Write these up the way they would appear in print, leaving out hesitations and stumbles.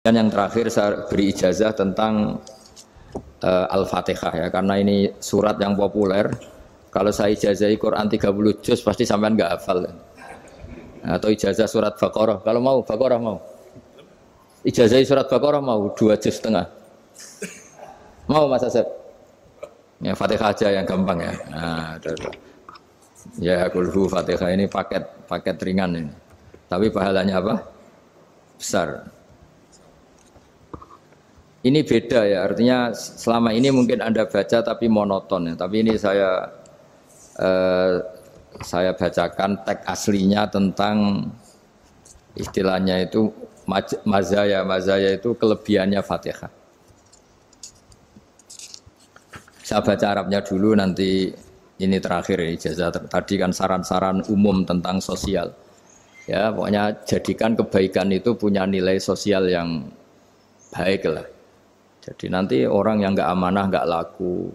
Dan yang terakhir saya beri ijazah tentang Al-Fatihah ya, karena ini surat yang populer. Kalau saya ijazahi Quran 30 juz pasti sampean nggak hafal. Atau ijazah surat Baqarah, kalau mau Baqarah mau. Ijazahi surat Baqarah mau 2 juz setengah. Mau Mas Asep? Ya Fatihah aja yang gampang ya. Nah, ya kulhu Fatihah ini paket ringan ini. Tapi pahalanya apa? Besar. Ini beda ya, artinya selama ini mungkin Anda baca tapi monoton ya. Tapi ini saya bacakan teks aslinya tentang istilahnya itu mazaya itu kelebihannya Fatihah. Saya baca Arabnya dulu, nanti ini terakhir ya, ijazah tadi kan saran-saran umum tentang sosial. Ya, pokoknya jadikan kebaikan itu punya nilai sosial yang baik lah. Jadi nanti orang yang nggak amanah nggak laku,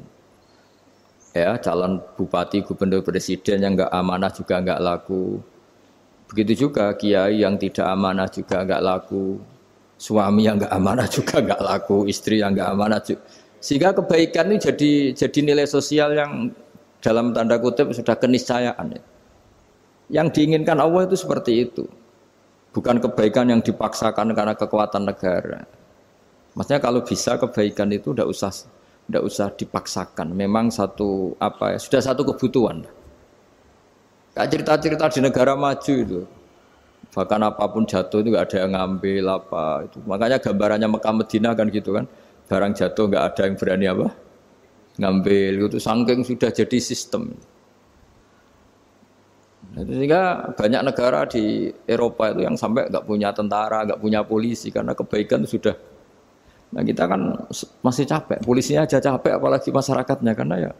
ya calon bupati, gubernur, presiden yang nggak amanah juga nggak laku. Begitu juga kiai yang tidak amanah juga nggak laku, suami yang nggak amanah juga nggak laku, istri yang nggak amanah juga. Sehingga kebaikan ini jadi nilai sosial yang dalam tanda kutip sudah keniscayaan. Yang diinginkan Allah itu seperti itu, bukan kebaikan yang dipaksakan karena kekuatan negara. Maksudnya kalau bisa kebaikan itu tidak usah dipaksakan. Memang sudah satu kebutuhan. Kayak cerita-cerita di negara maju itu, bahkan apapun jatuh itu nggak ada yang ngambil apa itu. Makanya gambarannya Mekah Medina kan gitu kan, barang jatuh nggak ada yang berani apa ngambil. Itu saking sudah jadi sistem. Sehingga banyak negara di Eropa itu yang sampai nggak punya tentara, nggak punya polisi karena kebaikan sudah. Nah kita kan masih capek, polisinya aja capek, apalagi masyarakatnya, karena ya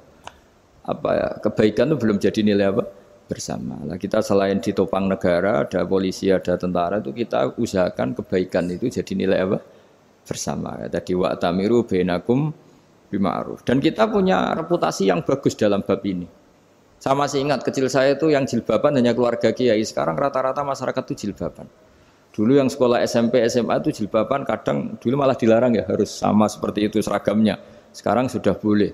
kebaikan itu belum jadi nilai apa bersama. Nah kita selain ditopang negara, ada polisi, ada tentara, itu kita usahakan kebaikan itu jadi nilai apa bersama. Tadi wa'tamiru bainakum bima'ruf. Dan kita punya reputasi yang bagus dalam bab ini. Saya masih ingat kecil saya itu yang jilbaban hanya keluarga kiai. Sekarang rata-rata masyarakat itu jilbaban. Dulu yang sekolah SMP, SMA itu jilbaban kadang dulu malah dilarang ya, harus sama seperti itu seragamnya. Sekarang sudah boleh.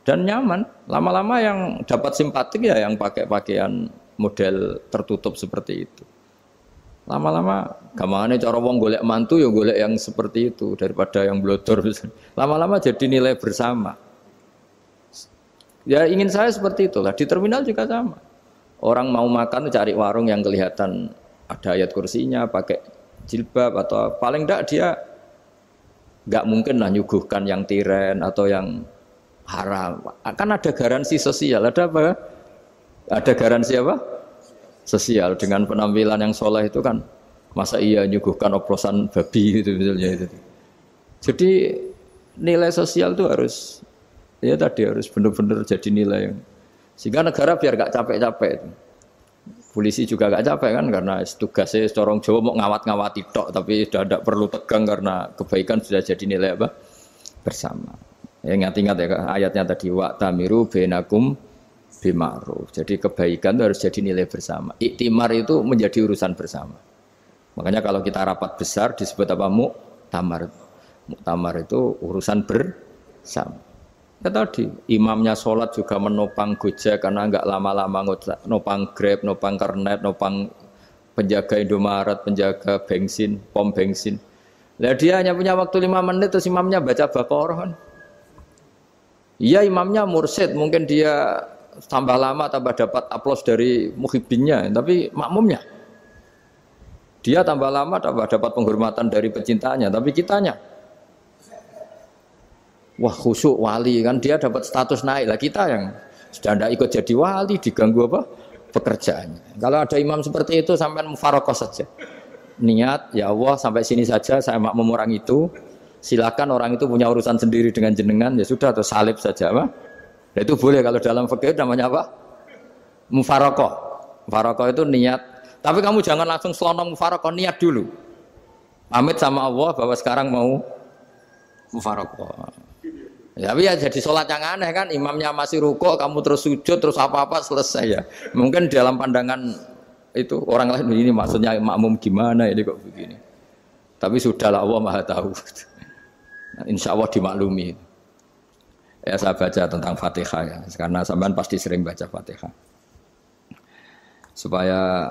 Dan nyaman. Lama-lama yang dapat simpatik ya yang pakai pakaian model tertutup seperti itu. Lama-lama gamane cara wong golek mantu ya golek yang seperti itu daripada yang blodor. Lama-lama jadi nilai bersama. Ya ingin saya seperti itulah. Di terminal juga sama. Orang mau makan cari warung yang kelihatan ada ayat kursinya, pakai jilbab, atau paling enggak dia enggak mungkin lah nyuguhkan yang tiren atau yang haram. Kan ada garansi sosial, ada apa? Ada garansi apa? Sosial. Dengan penampilan yang soleh itu kan, masa iya nyuguhkan oplosan babi gitu misalnya itu. Jadi nilai sosial itu harus benar-benar jadi nilai. Sehingga negara biar enggak capek-capek itu. Polisi juga gak capek kan, karena tugasnya corong Jawa mau ngawat-ngawati tok, tapi sudah tidak perlu tegang karena kebaikan sudah jadi nilai apa bersama. Ya ingat-ingat ya ayatnya tadi, wa'tamiru bainakum bima'ruf. Jadi kebaikan itu harus jadi nilai bersama. Iktimar itu menjadi urusan bersama. Makanya kalau kita rapat besar disebut apa? Muktamar. Muktamar itu urusan bersama. Ya tadi, imamnya sholat juga menopang Gojek karena enggak lama-lama nopang Grab, nopang Kernet, nopang penjaga Indomaret, penjaga bensin, pom bensin. Lah dia hanya punya waktu 5 menit terus imamnya baca Baqarah kan. Iya imamnya mursyid, mungkin dia tambah lama tambah dapat aplaus dari muhibbinnya, tapi makmumnya dia tambah lama tambah dapat penghormatan dari pecintanya, tapi kitanya wah khusyuk wali kan, dia dapat status naik lah. Kita yang sudah tidak ikut jadi wali diganggu apa pekerjaannya. Kalau ada imam seperti itu sampai mufarokoh saja, niat ya Allah sampai sini saja saya makmum orang itu, silakan orang itu punya urusan sendiri dengan jenengan ya sudah, atau salib saja apa. Nah, itu boleh kalau dalam fikih namanya apa mufarokoh. Mufarokoh itu niat, tapi kamu jangan langsung selonong mufarokoh, niat dulu pamit sama Allah bahwa sekarang mau mufarokoh. Ya, tapi ya jadi sholat yang aneh kan, imamnya masih rukuk, kamu terus sujud, terus apa-apa selesai ya. Mungkin dalam pandangan itu orang lain ini maksudnya makmum gimana ini kok begini. Tapi sudahlah Allah Maha tahu. Insya Allah dimaklumi. Ya saya baca tentang Fatihah ya, karena sampean pasti sering baca Fatihah. Supaya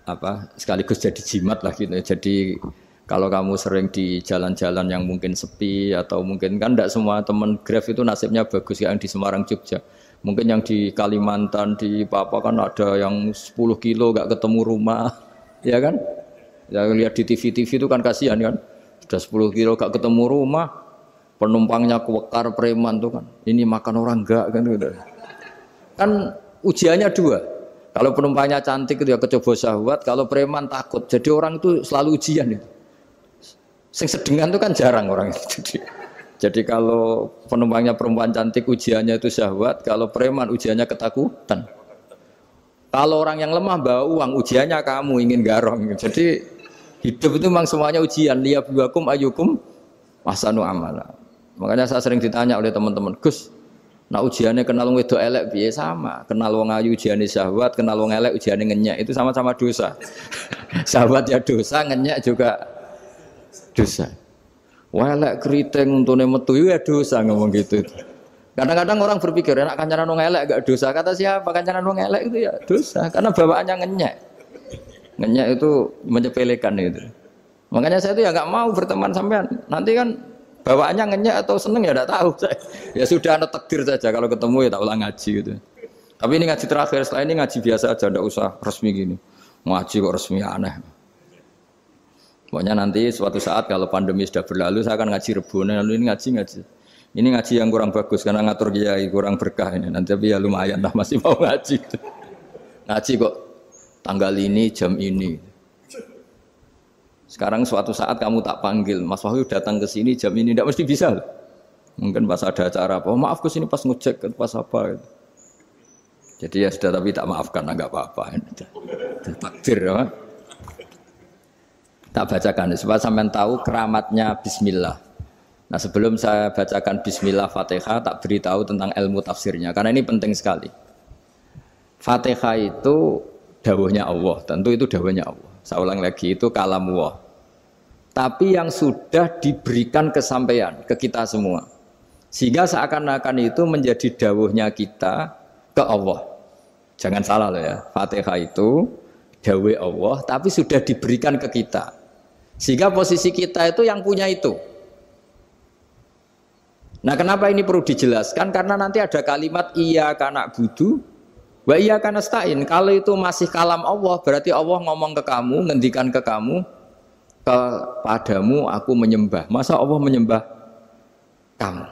apa? Sekaligus jadi jimat lah gitu. Jadi kalau kamu sering di jalan-jalan yang mungkin sepi atau mungkin kan tidak semua teman Grab itu nasibnya bagus yang di Semarang Jogja. Mungkin yang di Kalimantan di Papua kan ada yang 10 kilo gak ketemu rumah, ya kan? Ya lihat di TV-TV itu kan kasihan kan. Sudah 10 kilo gak ketemu rumah, penumpangnya kuwekar preman tuh kan. Ini makan orang enggak kan udah. Kan ujiannya dua. Kalau penumpangnya cantik itu ya kecoba syahwat, kalau preman takut. Jadi orang itu selalu ujian itu. Sing sedengan itu kan jarang orang itu. Jadi kalau penumpangnya perempuan cantik ujiannya itu syahwat, kalau preman ujiannya ketakutan. Kalau orang yang lemah bawa uang ujiannya kamu ingin garong. Jadi hidup itu memang semuanya ujian. Liyabluwakum ayyukum ahsanu amala. Makanya saya sering ditanya oleh teman-teman, Gus, nah ujiannya kenal wong wedok elek piye sama? Kenal wong ayu ujiannya syahwat, kenal wong elek ujiannya ngenyek, itu sama-sama dosa. Syahwat ya dosa, ngenyek juga dosa. Wah elek keriting untune metu ya dosa ngomong gitu. Kadang-kadang orang berpikir enak kancanan wong elek gak dosa. Kata siapa kancanan wong elek itu ya dosa karena bawaannya ngenyek. Ngenyek itu menyepelekan itu. Makanya saya itu ya nggak mau berteman sampean. Nanti kan bawaannya ngenyek atau seneng ya tidak tahu. Ya sudah ada takdir saja kalau ketemu ya tak ulang ngaji gitu. Tapi ini ngaji terakhir, setelah ini ngaji biasa aja, tidak usah resmi gini. Ngaji kok resmi aneh. Pokoknya nanti suatu saat kalau pandemi sudah berlalu saya akan ngaji Rebone, lalu ini ngaji. Ini ngaji yang kurang bagus karena ngatur kiai kurang berkah ini. Nanti tapi ya lumayan lah masih mau ngaji. Ngaji kok tanggal ini jam ini. Sekarang suatu saat kamu tak panggil, Mas Wahyu datang ke sini jam ini tidak mesti bisa. Mungkin pas ada acara apa, maaf ke sini pas ngecek pas apa. Jadi ya sudah tapi tak maafkan enggak apa-apa. Takdir ya. Tak bacakan supaya sampean tahu keramatnya bismillah. Nah, sebelum saya bacakan bismillah Fatihah, tak beritahu tentang ilmu tafsirnya karena ini penting sekali. Fatihah itu dawuhnya Allah, tentu itu dawuhnya Allah. Saya ulang lagi itu kalamullah. Tapi yang sudah diberikan kesampaian ke kita semua. Sehingga seakan-akan itu menjadi dawuhnya kita ke Allah. Jangan salah loh ya. Fatihah itu dawuh Allah tapi sudah diberikan ke kita. Sehingga posisi kita itu yang punya itu. Nah kenapa ini perlu dijelaskan? Karena nanti ada kalimat iyyaka na'budu wa iyyaka nasta'in. Kalau itu masih kalam Allah, berarti Allah ngomong ke kamu, ngendikan ke kamu, kepadamu aku menyembah. Masa Allah menyembah kamu?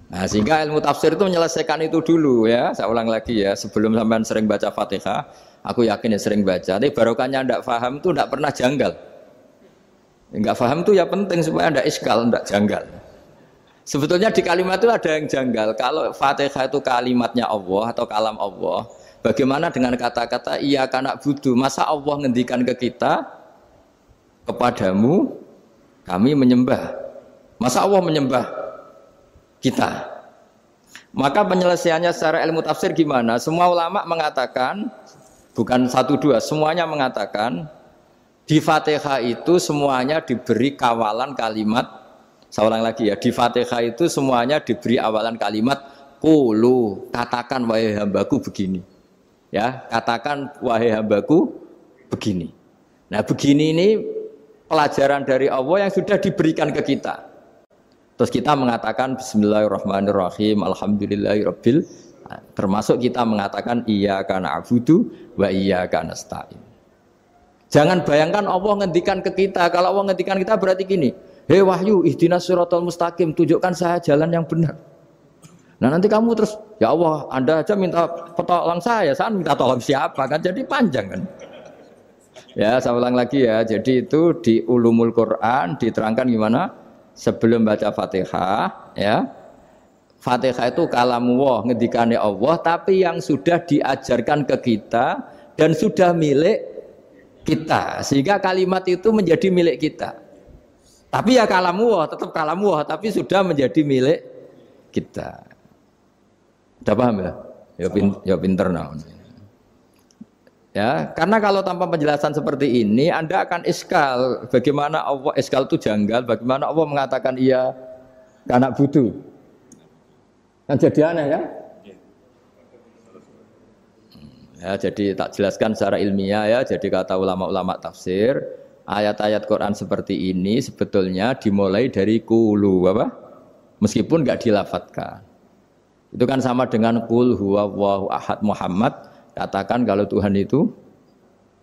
Nah sehingga ilmu tafsir itu menyelesaikan itu dulu ya. Saya ulang lagi ya, sebelum sampean sering baca Fatihah, aku yakin ya sering baca. Tapi barokahnya tidak paham itu tidak pernah janggal. Enggak paham itu ya penting supaya tidak iskal, tidak janggal. Sebetulnya di kalimat itu ada yang janggal. Kalau Fatihah itu kalimatnya Allah atau kalam Allah, bagaimana dengan kata-kata iyyaka na'budu? Masa Allah ngendikan ke kita, kepadamu kami menyembah. Masa Allah menyembah kita? Maka penyelesaiannya secara ilmu tafsir gimana? Semua ulama mengatakan, bukan satu dua, semuanya mengatakan di Fatihah itu semuanya diberi kawalan kalimat. Saya ulang lagi ya, di Fatihah itu semuanya diberi awalan kalimat qulu, katakan wahai hambaku begini. Ya, katakan wahai hambaku begini. Nah, begini ini pelajaran dari Allah yang sudah diberikan ke kita. Terus kita mengatakan bismillahirrahmanirrahim, alhamdulillahirabbil, termasuk kita mengatakan iyyaka na'budu wa iyyaka nasta'in. Jangan bayangkan Allah ngendikan ke kita. Kalau Allah ngendikan kita berarti gini, hei Wahyu, ihdinas siratal mustaqim, tunjukkan saya jalan yang benar. Nah nanti kamu terus, ya Allah, Anda aja minta pertolongan saya minta tolong siapa kan? Jadi panjang kan? Ya, saya ulang lagi ya. Jadi itu di Ulumul Quran diterangkan gimana? Sebelum baca Fatihah, ya. Fatihah itu kalamullah, ngendikane Allah, tapi yang sudah diajarkan ke kita dan sudah milik kita, sehingga kalimat itu menjadi milik kita. Tapi ya kalamullah, tetap kalamullah, tapi sudah menjadi milik kita. Sudah paham ya? Ya pinter nah. Ya, karena kalau tanpa penjelasan seperti ini, Anda akan iskal. Bagaimana Allah iskal itu janggal? Bagaimana Allah mengatakan iya karena butuh? Kan jadi aneh ya? Ya, jadi tak jelaskan secara ilmiah ya. Jadi kata ulama-ulama tafsir, ayat-ayat Quran seperti ini sebetulnya dimulai dari kulu apa? Meskipun nggak dilafatkan. Itu kan sama dengan qul huwallahu ahad Muhammad, katakan kalau Tuhan itu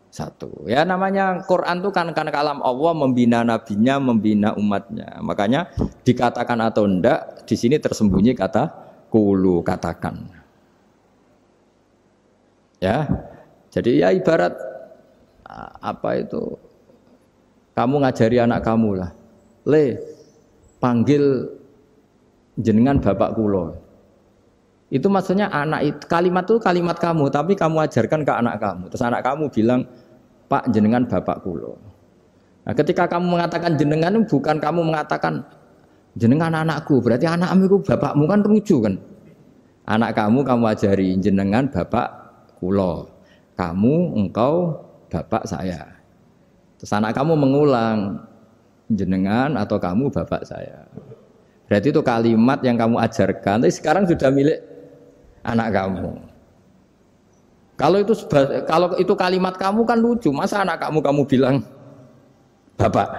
satu. Ya namanya Quran itu kan kalam Allah membina nabinya, membina umatnya. Makanya dikatakan atau enggak di sini tersembunyi kata qulu, katakan. Ya. Jadi ya ibarat apa itu? Kamu ngajari anak kamu lah. Le, panggil jenengan bapak kulo. Itu maksudnya anak itu, kalimat itu kalimat kamu, tapi kamu ajarkan ke anak kamu. Terus anak kamu bilang, Pak jenengan bapak kulo. Nah, ketika kamu mengatakan jenengan, bukan kamu mengatakan jenengan anakku, berarti anakmu itu bapakmu, kan lucu kan? Anak kamu ajari jenengan bapak kulo. Kamu, engkau, bapak saya. Terus anak kamu mengulang, jenengan atau kamu bapak saya. Berarti itu kalimat yang kamu ajarkan, tapi sekarang sudah milik anak kamu. Kalau itu kalimat kamu kan lucu, masa anak kamu bilang bapak.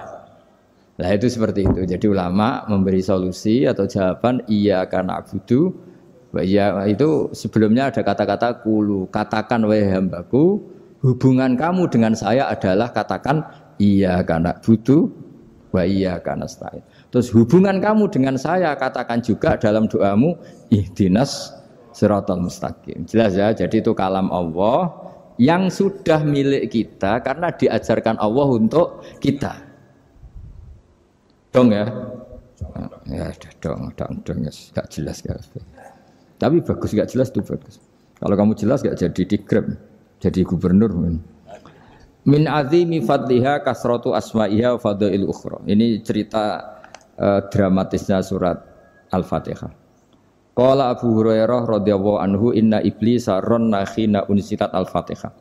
Nah itu seperti itu. Jadi ulama memberi solusi atau jawaban iya karena abudu. Iya itu sebelumnya ada kata-kata kulu, katakan wahai hambaku, hubungan kamu dengan saya adalah katakan iya karena abudu wa iya karena nasta'in. Terus hubungan kamu dengan saya katakan juga dalam doamu ihdinas siratal mustaqim. Jelas ya, jadi itu kalam Allah yang sudah milik kita karena diajarkan Allah untuk kita. Dong ya? Ya dong, gak jelas gak. Tapi bagus gak jelas itu bagus. Kalau kamu jelas gak jadi digrab, jadi gubernur. Min azimi fadliha kasratu asma'iha wa fadail ukhra. Ini cerita dramatisnya surat Al-Fatihah. Qala Abu Hurairah radhiyallahu anhu inna iblisa ranna khina unsitat Al-Fatihah.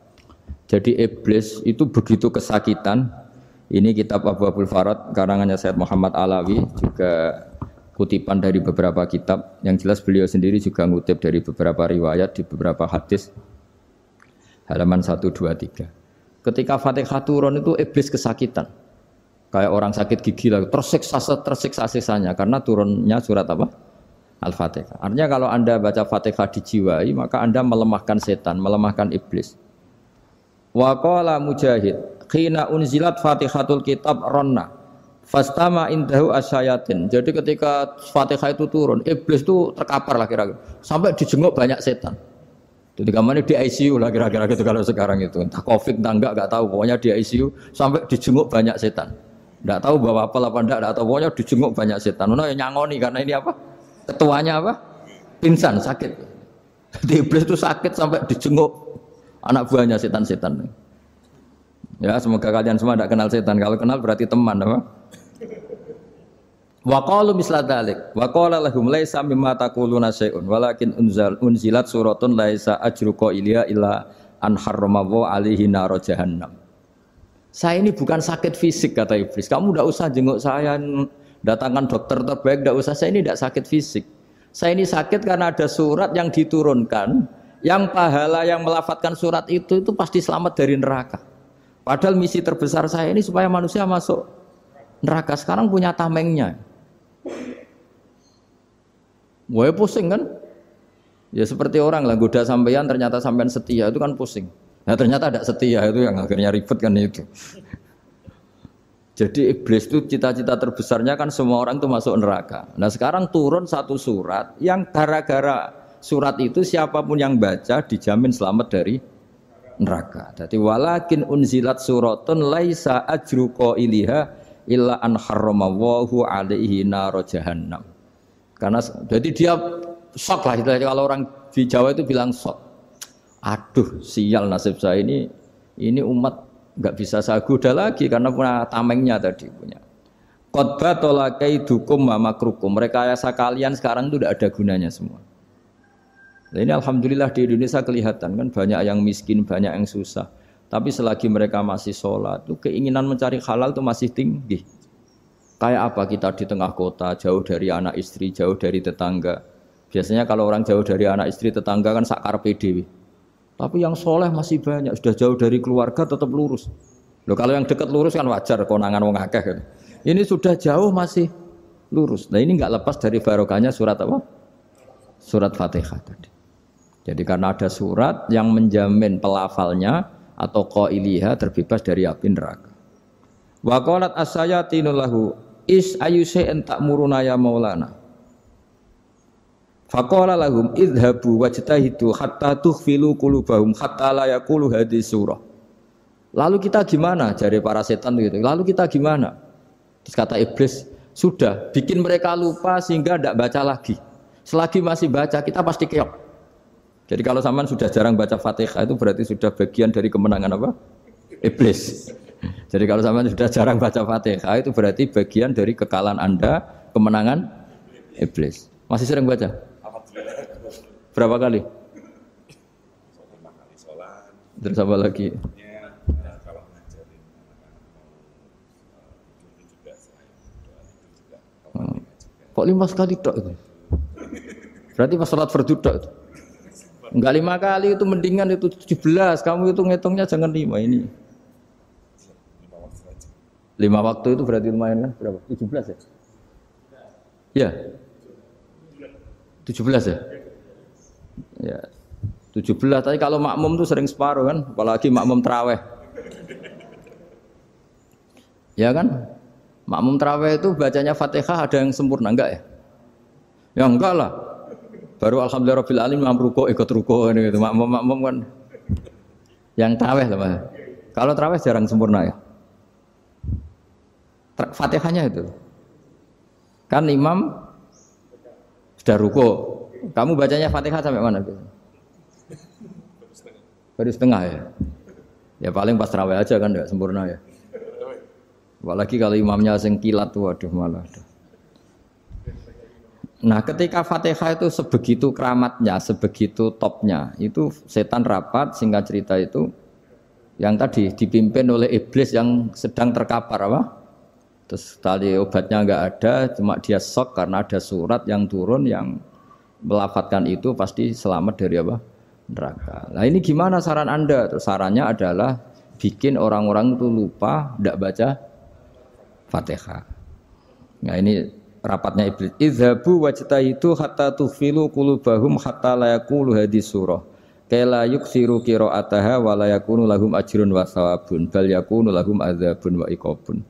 Jadi iblis itu begitu kesakitan. Ini kitab Abu Abul Farad karangannya Sayyid Muhammad Alawi, juga kutipan dari beberapa kitab. Yang jelas beliau sendiri juga ngutip dari beberapa riwayat di beberapa hadis. Halaman 123. Ketika Fatihah turun itu iblis kesakitan. Kayak orang sakit gigi lah, tersiksa sisanya karena turunnya surat apa? Al-Fatihah. Artinya kalau Anda baca Fatihah dijiwai, maka Anda melemahkan setan, melemahkan iblis. Wa qala Mujahid, khina unzilat Fatihatul Kitab ronna fastama indahu asyayatin. Jadi ketika Fatihah itu turun, iblis itu terkapar lah kira-kira. Sampai dijenguk banyak setan. Jadi kamarnya di ICU lah kira-kira gitu kalau sekarang itu. Entah Covid entah enggak tahu, pokoknya di ICU sampai dijenguk banyak setan. Enggak tahu bawa apa enggak tahu, pokoknya dijenguk banyak setan. Ono yang nyangoni karena ini apa? Ketuanya apa? Pingsan, sakit. Jadi iblis itu sakit sampai dijenguk anak buahnya setan-setan. Ya, semoga kalian semua tidak kenal setan. Kalau kenal berarti teman, apa? Wa qalu misla dzalik. Wa qala lahum laisa mimma taquluna syai'un walakin unzilat suratun laisa ajru qailiha illa an harrama alaihi nar jahannam. Saya ini bukan sakit fisik kata iblis. Kamu tidak usah jenguk saya, datangkan dokter terbaik, tidak usah. Saya ini tidak sakit fisik. Saya ini sakit karena ada surat yang diturunkan, yang pahala yang melafatkan surat itu pasti selamat dari neraka. Padahal misi terbesar saya ini supaya manusia masuk neraka. Sekarang punya tamengnya. Wah pusing kan? Ya seperti orang lah goda sampean ternyata sampean setia itu kan pusing. Nah ternyata ada setia itu yang akhirnya ribet kan itu. Jadi iblis itu cita-cita terbesarnya kan semua orang itu masuk neraka. Nah sekarang turun satu surat yang gara-gara surat itu siapapun yang baca dijamin selamat dari neraka. Jadi walakin unzilat suratun laisa ajru qailiha illa an harramallahu alaihi nar jahannam. Karena jadi dia shock lah kalau orang di Jawa itu bilang shock. Aduh sial nasib saya ini umat nggak bisa saya goda lagi karena punya tamengnya tadi punya. Qad tolakaidukum wa makrukum. Rekayasa kalian sekarang itu tidak ada gunanya semua. Nah, ini alhamdulillah di Indonesia kelihatan kan banyak yang miskin, banyak yang susah. Tapi selagi mereka masih sholat, itu keinginan mencari halal itu masih tinggi. Kayak apa kita di tengah kota, jauh dari anak istri, jauh dari tetangga. Biasanya kalau orang jauh dari anak istri, tetangga kan sakar PDW. Tapi yang soleh masih banyak, sudah jauh dari keluarga tetap lurus. Loh, kalau yang dekat lurus kan wajar, konangan wong akeh. Kan. Ini sudah jauh masih lurus. Nah ini nggak lepas dari barokahnya surat apa? Surat Fatihah tadi. Jadi karena ada surat yang menjamin pelafalnya atau qailiha terbebas dari api neraka. Wa qalat as-sayatinu lahu is ayyusai'in ta'muruna ya maulana. Faqala lahum idhabu wajtahidu hatta tukhfilu qulubahum hatta la yaqulu hadhihi surah. Lalu kita gimana? Jari para setan gitu. Lalu kita gimana? Terus kata iblis, sudah bikin mereka lupa sehingga tidak baca lagi. Selagi masih baca kita pasti keok. Jadi kalau sampean sudah jarang baca Fatihah itu berarti sudah bagian dari kemenangan apa? Iblis. Jadi kalau sampean sudah jarang baca Fatihah itu berarti bagian dari kekalahan Anda, kemenangan Iblis. Masih sering baca? Berapa kali? Terus apa lagi? Kok 5 kali tok itu? Berarti pas sholat fardu tok itu. Enggak 5 kali itu mendingan itu 17. Kamu itu ngitungnya jangan 5 ini. 5 waktu itu berarti lumayan kan? Berapa? 17 ya? Iya. 17 ya? Ya. 17 tapi kalau makmum tuh sering separuh kan, apalagi makmum tarawih. Ya kan? Makmum tarawih itu bacanya Fatihah ada yang sempurna enggak ya? Ya enggak lah. Baru alhamdulillahirabbil alamin mampu ruko ikut ruko gitu. Makmum kan yang tarawih lah Mas. Kalau tarawih jarang sempurna ya. Fatihahnya itu. Kan imam sudah ruko. Kamu bacanya Fatihah sampai mana gitu? Baru setengah ya. Ya paling pas tarawih aja kan enggak sempurna ya. Apalagi kalau imamnya sing kilat waduh malah. Nah ketika Fatihah itu sebegitu keramatnya, sebegitu topnya, itu setan rapat, singkat cerita itu yang tadi dipimpin oleh iblis yang sedang terkapar apa? Terus tadi obatnya enggak ada, cuma dia shock karena ada surat yang turun yang melafatkan itu pasti selamat dari apa? Neraka. Nah ini gimana saran Anda? Terus sarannya adalah bikin orang-orang itu lupa, tidak baca Fatihah. Nah ini rapatnya iblis. Idzabu wajtahidu hatta tughfilu qulubahum hatta la yaqulu hadhihi surah. Kala yuksiru qira'ataha wa la yakunu lahum ajrun wa thawabun bal yakunu lahum adzabun wa iqabun.